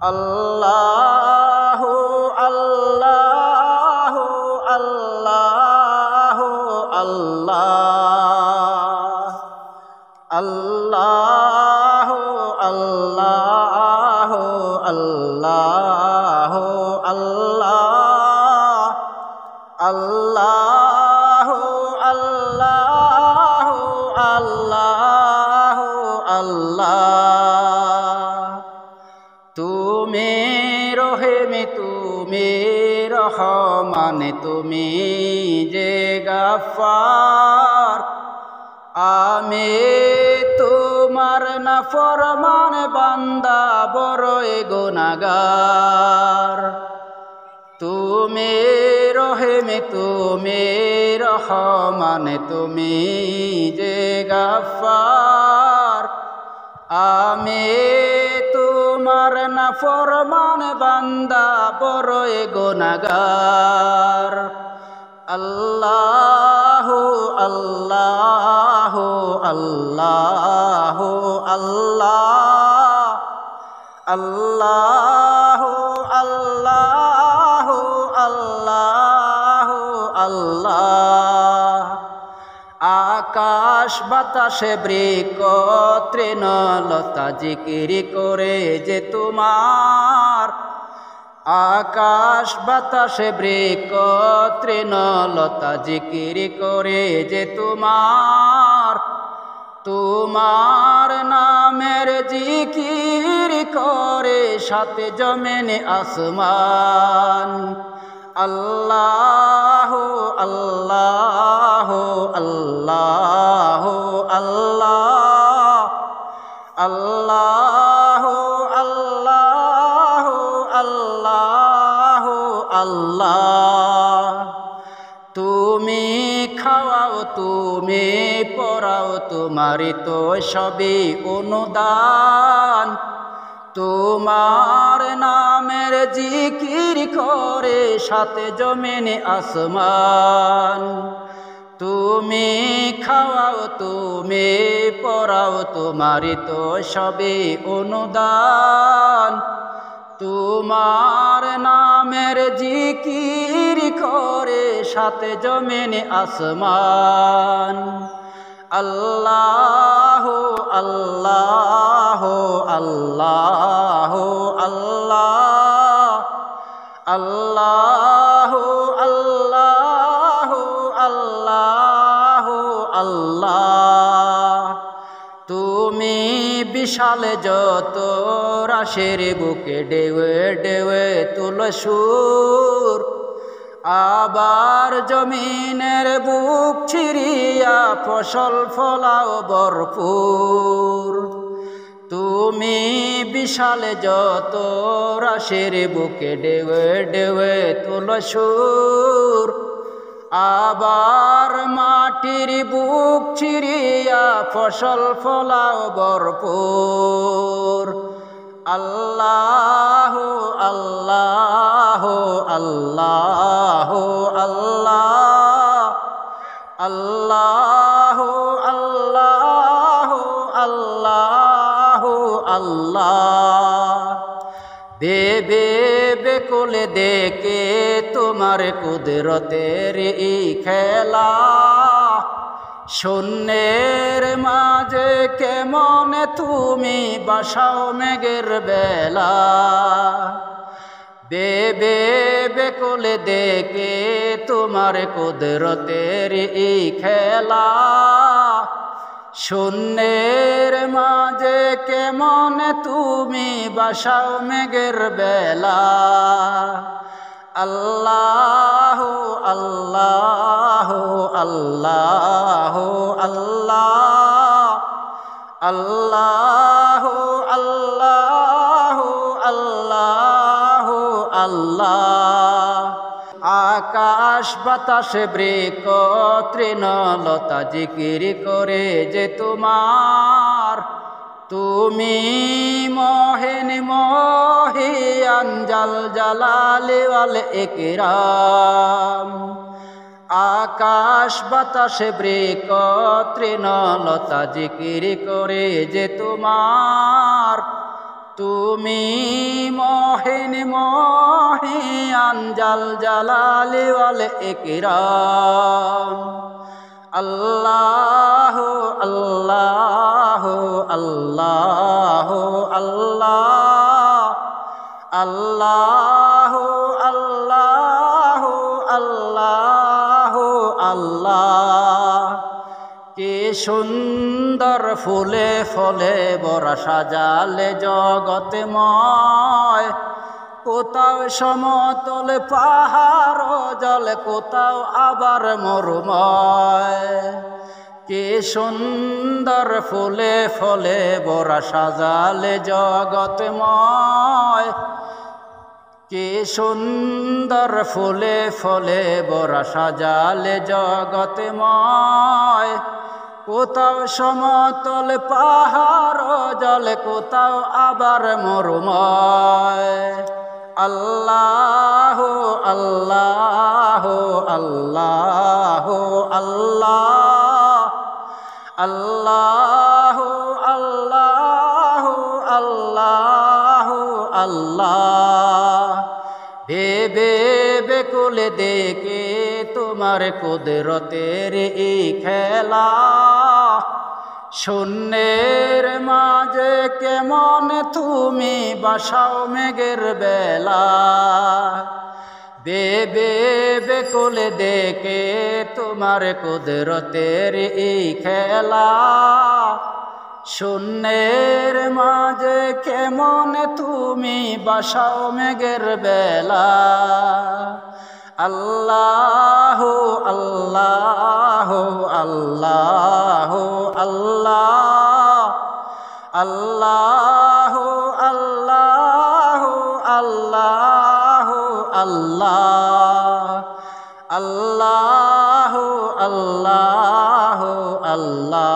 আল্লাহু আল্লাহু আল্লাহু আল্লাহ আল্লাহু আল্লাহু আল্লাহু আল্লাহ আল্লাহু আল্লাহু আল্লাহু আল্লাহ তুমি রহিম তুমি রহমান তুমি যে গফফার আমি তোমার নাফরমান বান্দা বড়ই গুনাহগার তুমি রহিম তুমি রহমান তুমি যে গফফার আমি তোমার নাফরমান বান্দা বড়ই গুনাহগার আল্লাহু আল্লাহু আল্লাহু আল্লাহ আল্লাহু আল্লাহু আল্লাহু আল্লাহ আকাশ বাতাসে বৃক্ষ তৃণলতা জিকির করে যে তোমার আকাশ বাতাসে বৃক্ষ তৃণলতা জিকির করে যে তোমার তোমার নামের জিকির করে সাথে জমিন আসমান আল্লাহু আল্লাহু আল্লাহু আল্লাহ আল্লাহু আল্লাহু আল্লাহু আল্লাহ তুমি খাওয়াও তুমি পড়াও তোমারই তো সবই অনুদান তোমার নামের জিকির করে সাথে জমিন আসমান তুমি খাওয়াও তুমি পড়াও তোমারই তো সবই অনুদান তোমার নামের জিকির করে সাথে জমিন আসমান আল্লাহু আল্লাহু আল্লাহু আল্লাহ আল্লাহু আল্লাহু আল্লাহু আল্লাহ তুমি বিশাল যত রাশের বুকে ডেওয়ে ডেওয়ে তুল সুর আবার জমিনের বুক ছিড়িয়া ফসল ফলাও ভরপুর তুমি বিশাল যত রাশের বুকে ডেওয়ে ডেওয়ে তুল সুর আবার মাটির বুক ছিড়িয়া ফসল ফলাও ভরপুর আল্লাহু আল্লাহু আল্লাহু আল্লাহ আল্লাহু আল্লাহু আল্লাহু আল্লাহ বেবে বেকুলে দেখে তোমার কুদরতের এই খেলা শূন্যের মাঝে কেমন তুমি বাসাও মেঘের বেলা বেবে বেকুলে দেখে তোমার কুদরতের এই খেলা শূন্যের মাঝে কেমন তুমি বাসাও মেঘের বেলা আল্লাহু আল্লাহু আল্লাহু আল্লাহ আল্লাহু আল্লাহু আল্লাহু আল্লাহ আকাশ বাতাসে বৃক্ষ তৃণলতা জিকির করে যে তোমার তুমি মহিন মহিয়ান জাল জালালি ওয়াল ইকরাম আকাশ বাতাসে বৃক্ষ তৃণলতা জিকির করে যে তোমার তুমি মহিয়ান জাল জালালি ওয়াল ইকরাম আল্লাহ আল্লাহ আল্লাহ আল্লাহ আল্লাহ আল্লাহ আল্লাহ আল্লাহ কি সুন্দর ফুলে ফলে বরা সাজালে জগতময় কোথাও সমতল পাহাড় জল কোথাও আবার মরুময় কি সুন্দর ফুলে ফলে বরা সাজালে জগতময় কি সুন্দর ফুলে ফলে বরা সাজালে জগতময় কোথাও সমতল পাহাড় জল কোথাও আবার মরুময় আল্লাহ আল্লাহ আল্লাহ আল্লাহ আল্লাহ আল্লাহ আল্লাহ আল্লাহ ভেবে বেকুলে দেখে তোমার কুদরতের এই খেলা শূন্যের মাঝে কেমন তুমি বাসাও মেঘের বেলা বেবে বেকুলে দেখে তোমার কুদরতের এই খেলা শূন্যের মাঝে কেমন তুমি বাসাও মেঘের বেলা আল্লাহ আল্লাহ আল্লাহ আল্লাহ আল্লাহ আল্লাহ আল্লাহ আল্লাহ আল্লাহ আল্লাহ আল্লাহ